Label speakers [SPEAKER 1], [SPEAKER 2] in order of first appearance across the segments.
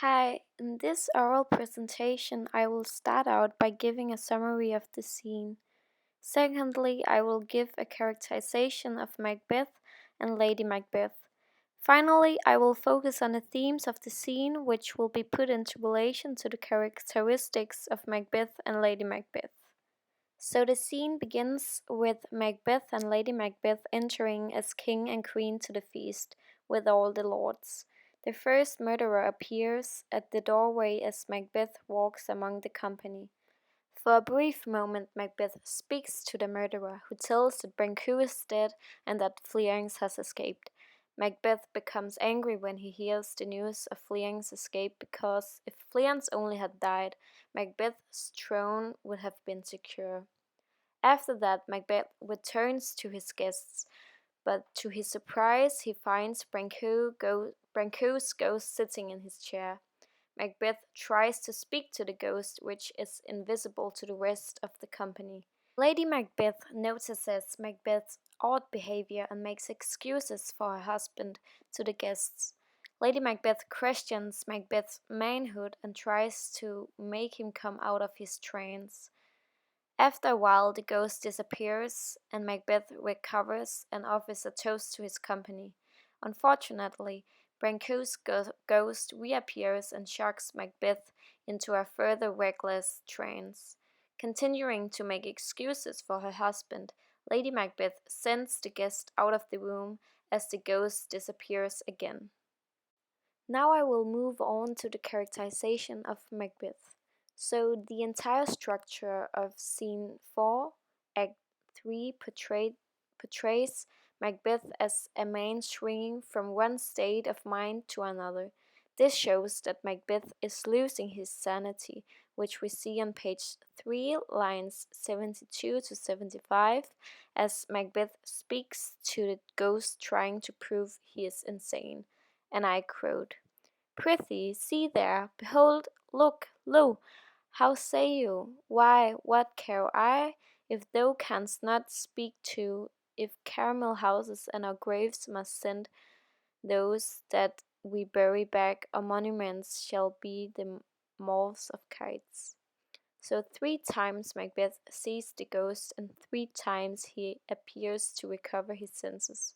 [SPEAKER 1] Hi, in this oral presentation, I will start out by giving a summary of the scene. Secondly, I will give a characterization of Macbeth and Lady Macbeth. Finally, I will focus on the themes of the scene, which will be put into relation to the characteristics of Macbeth and Lady Macbeth. So the scene begins with Macbeth and Lady Macbeth entering as king and queen to the feast with all the lords. The first murderer appears at the doorway as Macbeth walks among the company. For a brief moment, Macbeth speaks to the murderer, who tells that Banquo is dead and that Fleance has escaped. Macbeth becomes angry when he hears the news of Fleance's escape because if Fleance only had died, Macbeth's throne would have been secure. After that, Macbeth returns to his guests, but to his surprise, he finds Branco's ghost sitting in his chair. Macbeth tries to speak to the ghost, which is invisible to the rest of the company. Lady Macbeth notices Macbeth's odd behavior and makes excuses for her husband to the guests. Lady Macbeth questions Macbeth's manhood and tries to make him come out of his trance. After a while, the ghost disappears, and Macbeth recovers and offers a toast to his company. Unfortunately, Branco's ghost reappears and shocks Macbeth into a further reckless trance. Continuing to make excuses for her husband, Lady Macbeth sends the guest out of the room as the ghost disappears again. Now I will move on to the characterization of Macbeth. So the entire structure of Scene 4, Act 3 portrays Macbeth as a man swinging from one state of mind to another. This shows that Macbeth is losing his sanity, which we see on page 3, lines 72 to 75, as Macbeth speaks to the ghost trying to prove he is insane. And I quote, "Prithee, see there, behold, look, lo! How say you? Why, what care I, if thou canst not speak too, if caramel houses and our graves must send those that we bury back, our monuments shall be the mouths of kites." So 3 times Macbeth sees the ghost, and 3 times he appears to recover his senses.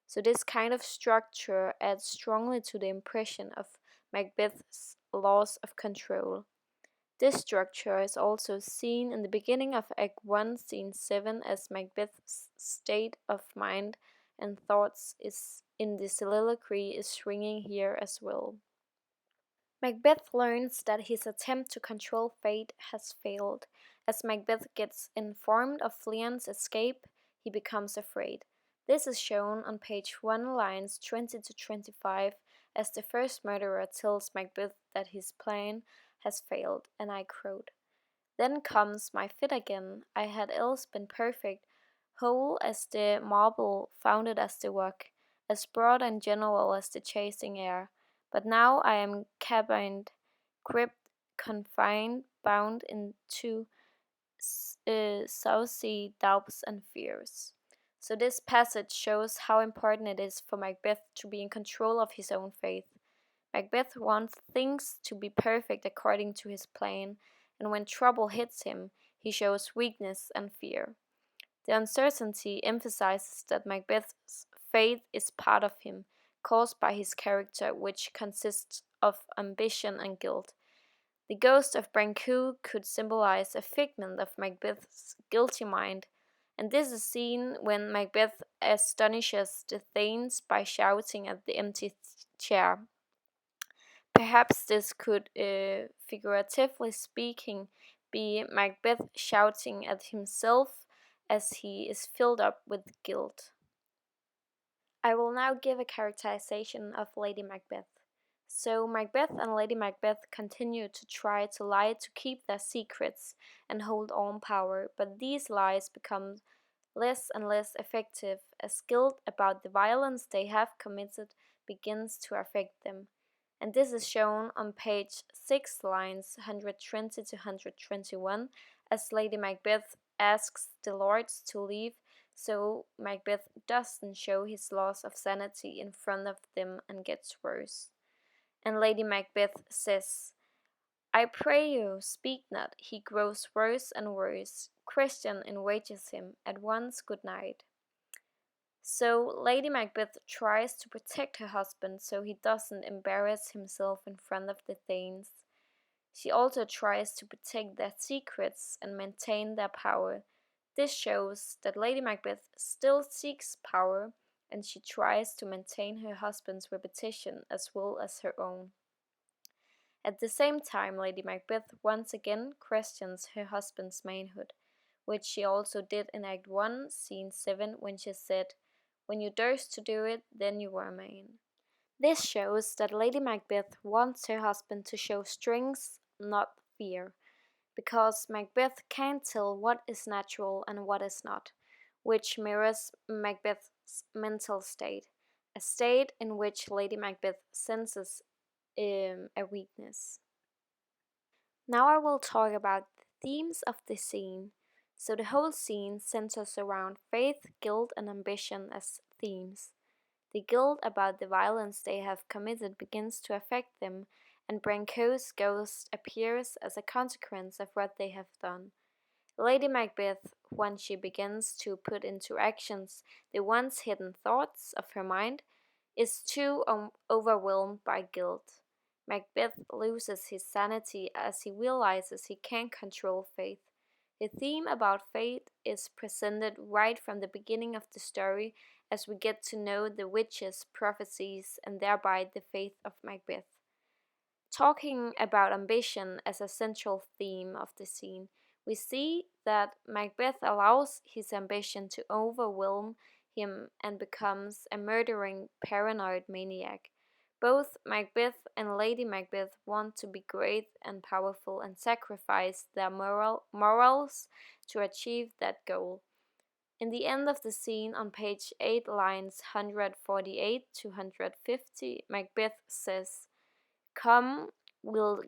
[SPEAKER 1] So this kind of structure adds strongly to the impression of Macbeth's loss of control. This structure is also seen in the beginning of Act 1, Scene 7, as Macbeth's state of mind and thoughts is in the soliloquy is swinging here as well. Macbeth learns that his attempt to control fate has failed. As Macbeth gets informed of Fleance's escape, he becomes afraid. This is shown on page 1, lines 20 to 25, as the first murderer tells Macbeth that his plan has failed, and I quote, "Then comes my fit again. I had else been perfect, whole as the marble, founded as the rock, as broad and general as the chasing air. But now I am cabined, gripped, confined, bound into saucy doubts and fears." So this passage shows how important it is for Macbeth to be in control of his own fate. Macbeth wants things to be perfect according to his plan, and when trouble hits him, he shows weakness and fear. The uncertainty emphasizes that Macbeth's fate is part of him, caused by his character, which consists of ambition and guilt. The ghost of Banquo could symbolize a figment of Macbeth's guilty mind, and this is seen when Macbeth astonishes the Thanes by shouting at the empty chair. Perhaps this could, figuratively speaking, be Macbeth shouting at himself as he is filled up with guilt. I will now give a characterization of Lady Macbeth. So, Macbeth and Lady Macbeth continue to try to lie to keep their secrets and hold on power, but these lies become less and less effective as guilt about the violence they have committed begins to affect them. And this is shown on page 6, lines 120 to 121, as Lady Macbeth asks the lords to leave so Macbeth doesn't show his loss of sanity in front of them and gets worse. And Lady Macbeth says, I pray you, speak not. He grows worse and worse. Christian enrages him. At once, good night. So Lady Macbeth tries to protect her husband so he doesn't embarrass himself in front of the Thanes. She also tries to protect their secrets and maintain their power. This shows that Lady Macbeth still seeks power and she tries to maintain her husband's reputation as well as her own. At the same time, Lady Macbeth once again questions her husband's manhood, which she also did in Act 1, Scene 7, when she said, When you durst to do it, then you were a man. This shows that Lady Macbeth wants her husband to show strength, not fear, because Macbeth can't tell what is natural and what is not, which mirrors Macbeth's mental state, a state in which Lady Macbeth senses a weakness. Now I will talk about the themes of the scene. So the whole scene centers around faith, guilt, and ambition as themes. The guilt about the violence they have committed begins to affect them, and Branco's ghost appears as a consequence of what they have done. Lady Macbeth, when she begins to put into actions the once hidden thoughts of her mind, is too overwhelmed by guilt. Macbeth loses his sanity as he realizes he can't control fate. The theme about fate is presented right from the beginning of the story as we get to know the witches' prophecies and thereby the faith of Macbeth. Talking about ambition as a central theme of the scene, we see that Macbeth allows his ambition to overwhelm him and becomes a murdering, paranoid maniac. Both Macbeth and Lady Macbeth want to be great and powerful and sacrifice their morals to achieve that goal. In the end of the scene on page 8, lines 148 to 150, Macbeth says, Come, will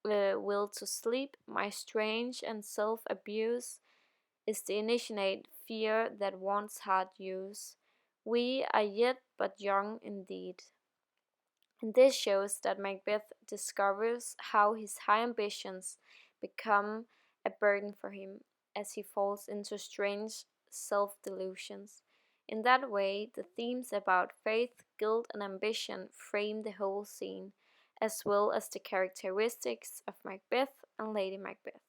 [SPEAKER 1] to sleep, my strange and self-abuse is the initiate fear that wants hard use. We are yet but young indeed. And this shows that Macbeth discovers how his high ambitions become a burden for him as he falls into strange self-delusions. In that way, the themes about faith, guilt, and ambition frame the whole scene, as well as the characteristics of Macbeth and Lady Macbeth.